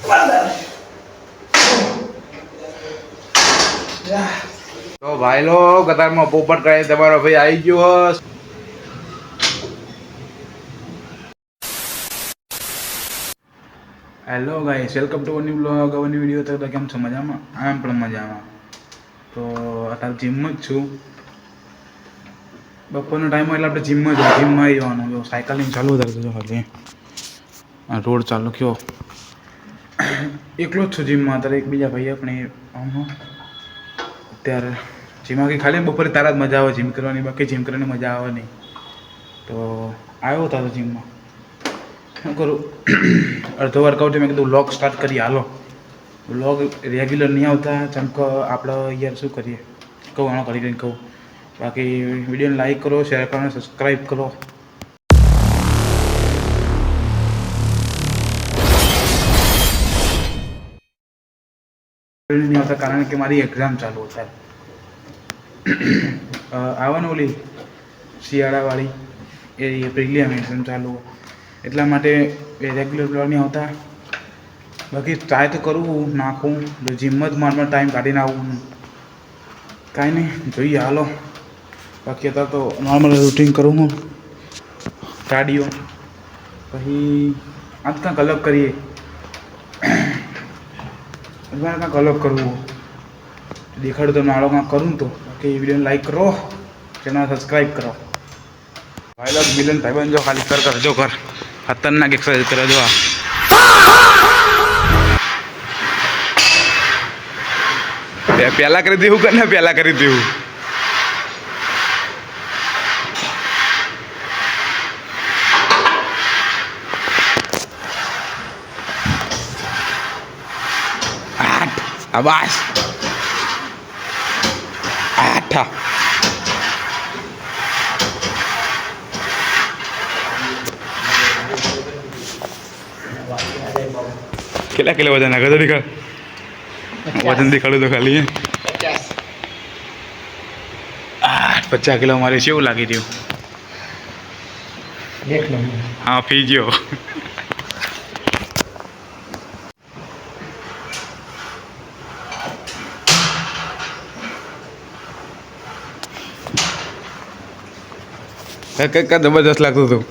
તો ભાઈ લો કતારમાં પોપટ કરે તમારો ભાઈ આવી ગયો હસ. Hello guys, welcome to new blog. અવરની વિડીયો તો કેમ છો? મજામાં? આમ પણ મજામાં. તો અત્યારે જીમમાં જ છું. બપોરનો ટાઈમ હોય એટલે આપણે જીમમાં આવી જવાનું. જો સાયકલિંગ ચાલુ થતું ખાલી રોડ ચાલુ કયો એકલો જ છું જીમમાં. અત્યારે એક બીજા ભાઈ આપણે અત્યારે જીમમાં ખાલી બપોરે તારા જ મજા આવે જીમ કરવાની, બાકી જીમ કરવાની મજા આવે નહીં. તો આવ્યો તારો જીમમાં શું કરું અડધો વર્કઆઉટ મેં કીધું વ્લોગ સ્ટાર્ટ કરીએ. હાલો, વ્લોગ રેગ્યુલર નહીં આવતા ચમક આપણે યાર શું કરીએ કહું આનો કરી કરીને કહું. બાકી વિડીયોને લાઈક કરો, શેર કરો, સબસ્ક્રાઈબ કરો. નહીં આવતા કારણ કે મારી એક્ઝામ ચાલુ થાય આવવાનું ઓલી શિયાળાવાળી એ પ્રિલિયમ એક્ઝામ ચાલુ એટલા માટે એ રેગ્યુલર બ્લોગ નહીં આવતા. બાકી ટ્રાય તો કરવું નાખું જીમમાં જ મારમાં ટાઈમ કાઢીને આવું. કાંઈ નહીં, જોઈએ હાલો. બાકી અત્યારે તો નોર્મલ રૂટીન કરું હું કાર્ડિયો. પછી આજ કાંઈક અલગ કરીએ, કાંઈક અલગ કરવું દેખાડું તો નાળો કાંક કરું તો. બાકી વિડીયોને લાઈક કરો, ચેનલ સબસ્ક્રાઈબ કરો. ભાઈ લોગ મિલન ભાઈબંધ જો ખાલી કરજો કર ખતરનાક એક્સરસાઇઝ કરે જો. પહેલા કરી દેવું કર ને, પહેલા કરી દેવું. આબાસ આઠા કેટલા કિલો વજન નાખે તો દેખાડ, વજન દેખાડું તો ખાલી 50 કિલો મારે કેવું લાગી રહ્યું? હા પી ગયો. કઈ જબરદસ્ત લાગતું હતું.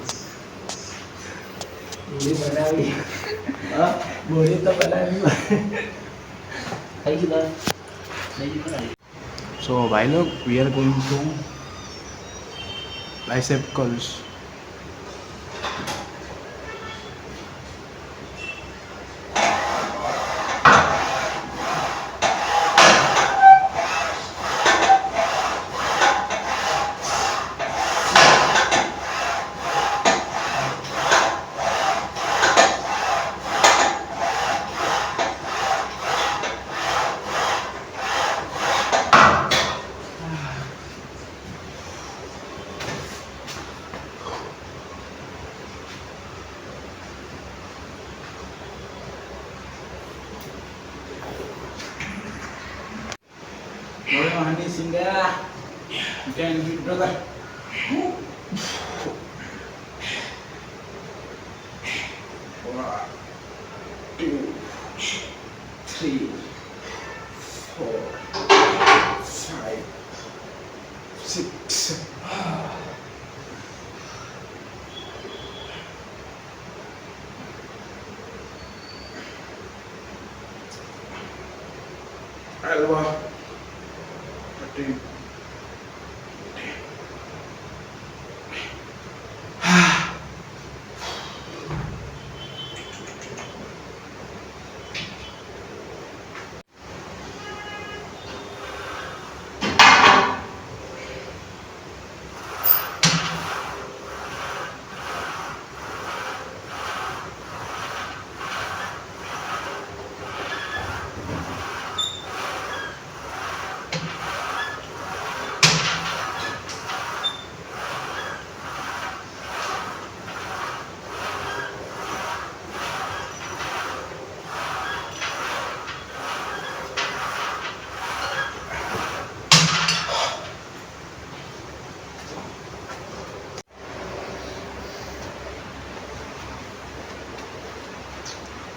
So भाई लोग we are going to bicep curls. Honey singgah, jangan gitu kan. 1, 2, 3, 4, 5, 6. Alwa.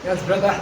Yes, brother.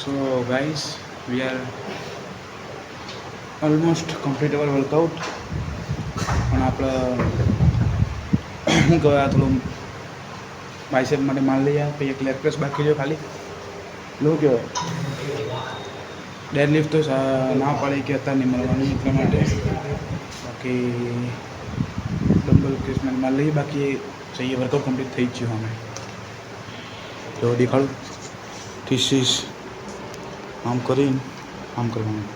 So guys, we are almost complete our workout. પણ આપણે હું કહે થોડું બાયસેપ માટે માલ લઈ આવે પછી એક લેગ પ્રેસ બાકી જો ખાલી લો કહેવાય ડેડ લિફ્ટ તો ના પાડે કે અત્યારે નહીં મળવાનું એટલા માટે બાકી ડમ્બલ પ્રેસ માટે માલ લઈએ બાકી સહી વર્કઆઉટ કમ્પ્લીટ થઈ જ ગયું અમે તો દેખાડું ધીસ ઇઝ આમ કરીને આમ કરવાનું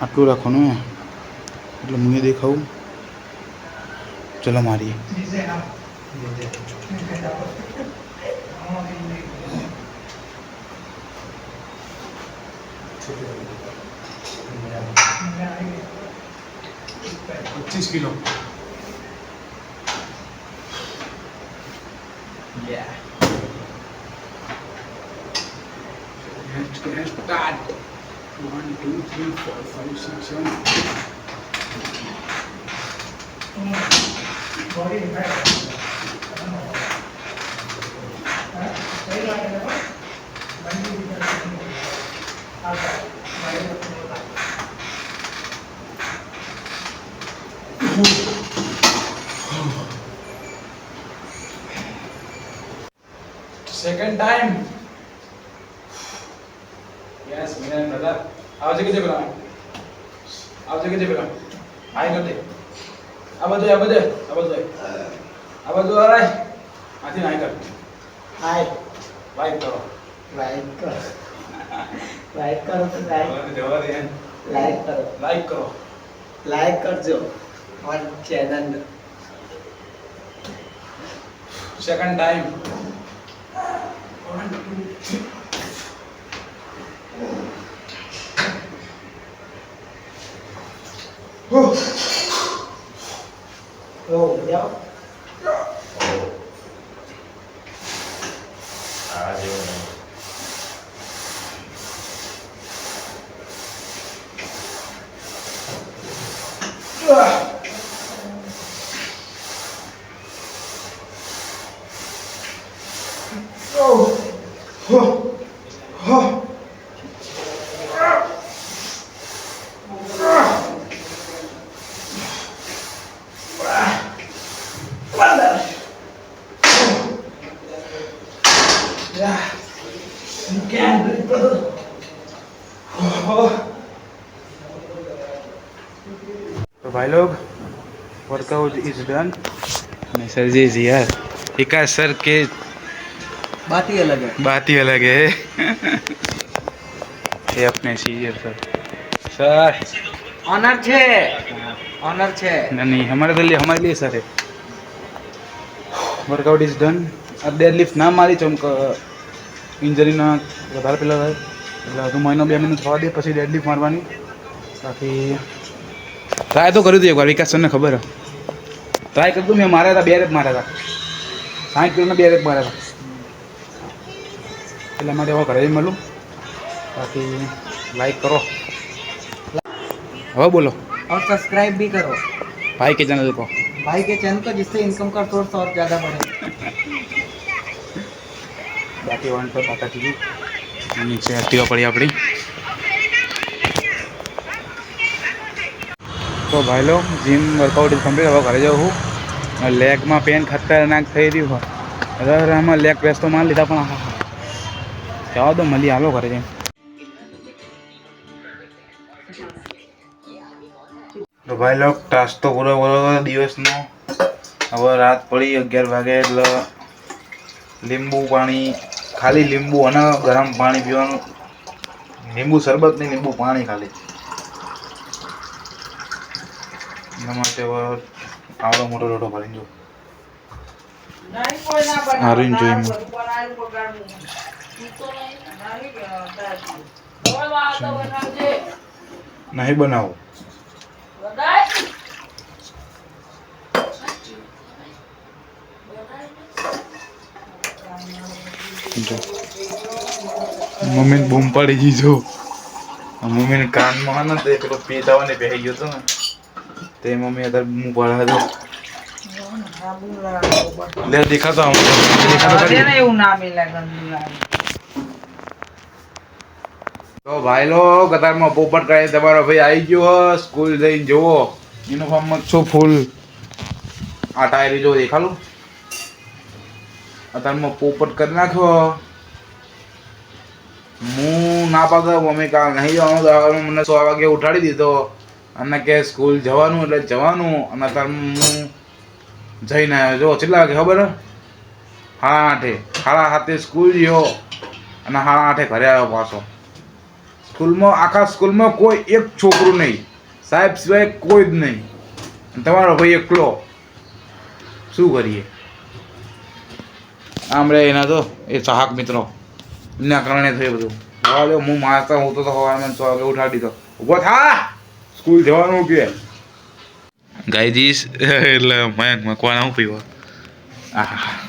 આટલું રાખવાનું એટલે હું એ દેખાવું ચલો મારીએ $25 kilo Let's start. 1, 2, 3, 4, 5, 6, 7. Second time. Yes, मेरा brother. आवाज़ कितने बोला? आवाज़ कितने बोला? हाय कर दे. आवाज़ आ रहा है. आती हाय कर. हाय. लाइक करो. लाइक करो तो लाइक करो. लाइक कर जो और चैनल. Second time. 1, 2, 3. जाओ. Yeah, you can do it, brother. तो भाई लोग वर्कआउट इज डन. सर जी यार विकास सर के बात ही अलग है. ये अपने सीनियर सर ऑनर छे. नहीं हमारे लिए सर है. Workout is done. अब डेडलिफ्ट ना मारी ચમક ઇન્જરીના વધારે પેલા થાય એટલે હજુ મહિનો 2 મહિનો થવા દે પછી ડેડલિફ્ટ મારવાની. બાકી ટ્રાય તો કર્યું હતું એકવાર વિકાસ સરને ખબર હે ટ્રાય કરતું મેં માર્યા હતા 2 રેપ માર્યા હતા 60 કિલોના 2 રેપ માર્યા હતા એટલા માટે હવે ઘરે જ મળું. બાકી લાઈક કરો હવે બોલો और सब्सक्राइब भी करो भाई के चैनल को जिससे इनकम का सोर्स और ज़्यादा बढ़े. बाकी वन पर बात की નીચે એક્ટિવા પડી આપણી. તો ભાઈ લો જીમ વર્કઆઉટ કમ્પ્લીટ. હવે ઘરે જાઉં હું. લેગમાં પેન ખતરનાક થઈ રહ્યું હોય. આમાં લેગ પ્રેસ તો મારી લીધા પણ જવા દો મળી હાલો ઘરે જઈને. તો ભાઈ લોક ટાસ્ક તો પૂરો પૂરો દિવસનો. હવે રાત પડી 11 વાગે એટલે લીંબુ પાણી, ખાલી લીંબુ અને ગરમ પાણી પીવાનું. લીંબુ શરબત નહીં, લીંબુ પાણી ખાલી. એના માટે આવડો મોટો લોટો ભરી જો હારું જોઈ નહીં બનાવું. મમ્મીને બૂમ પડી ગઈ જો. મમ્મીને કાનમાં ને તે પેલો પીતાવાને પહેરી ગયો હતો ને તે મમ્મી અત્યારે બૂમ પડે હતો. લે દેખાતો તો ભાઈ લો કતારમાં પોપટ કરે તમારો ભાઈ આવી ગયો. સ્કૂલ જઈને જુઓ યુનિફોર્મમાં છો ફૂલ આ ટાયરી જો દેખાડું. અત્યારમાં પોપટ કરી નાખ્યો. હું ના પાડતો મમ્મી કાલ નહીં જવાનું. મને 100 વાગે ઉઠાડી દીધો અને કે સ્કૂલ જવાનું એટલે જવાનું. અને અત્યારે હું જઈને આવ્યો. જો કેટલા વાગે ખબર? 8:30. 7:30 સ્કૂલ ગયો અને 8:30 ઘરે આવ્યો પાછો. સ્કૂલમાં આખા સ્કૂલમાં કોઈ એક છોકરું નહીં, સાહેબ સિવાય કોઈ જ નહીં. તમારો ભાઈ એકલો. શું કરીએ? આમ રે એના તો એ ચાહક મિત્રો એના કારણે થયું બધું. હવે હું મારતા હું તો સવારમાં 6 વાગે ઉઠાડી દીધો. ઊભો થા સ્કૂલ જવાનું કે ગાયજીસ એટલે મયંક મકવાના હું પીવા. આહા